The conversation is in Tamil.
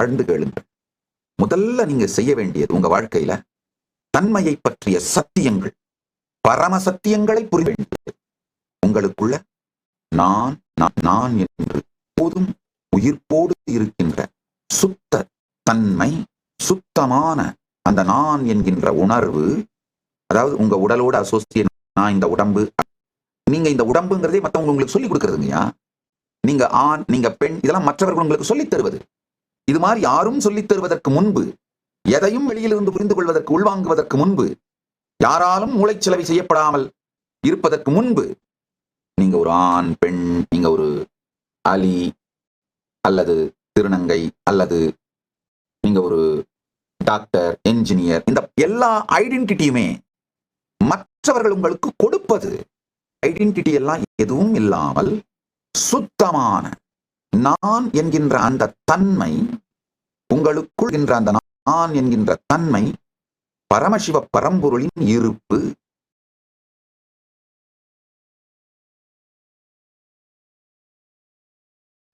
ஆழ்ந்து கேளுங்கள். முதல்ல நீங்க செய்ய வேண்டியது உங்க வாழ்க்கையில தன்மையை பற்றிய சத்தியங்கள், பரம சத்தியங்களை புரிய வேண்டியது. உங்களுக்குள்ள நான் நான் என்று போதும் உயிர்ப்போடு இருக்கின்ற சுத்த தன்மை, சுத்தமான அந்த நான் என்கின்ற உணர்வு, அதாவது உங்க உடலோட அசோசியேட். நான் இந்த உடம்பு, நீங்க இந்த உடம்புங்கிறதே மற்றவங்க உங்களுக்கு சொல்லிக் கொடுக்கறதுங்கய்யா. நீங்க ஆண், நீங்க பெண், இதெல்லாம் மற்றவர்கள் உங்களுக்கு சொல்லித் தருவது. இது மாதிரி யாரும் சொல்லித் தருவதற்கு முன்பு, எதையும் வெளியிலிருந்து புரிந்து கொள்வதற்கு, உள்வாங்குவதற்கு முன்பு, யாராலும் மூளைச்சலவை செய்யப்படாமல் இருப்பதற்கு முன்பு, நீங்க ஒரு ஆண், பெண், நீங்க ஒரு அலி அல்லது திருநங்கை, அல்லது நீங்க ஒரு டாக்டர், என்ஜினியர், இந்த எல்லா ஐடென்டிட்டியுமே மற்றவர்கள் உங்களுக்கு கொடுப்பது. ஐடென்டிட்டி எல்லாம் எதுவும் இல்லாமல் சுத்தமான நான் என்கின்ற அந்த தன்மை, உங்களுக்குள் அந்த நான் என்கின்ற தன்மை, பரமசிவ பரம்பொருளின் இருப்பு,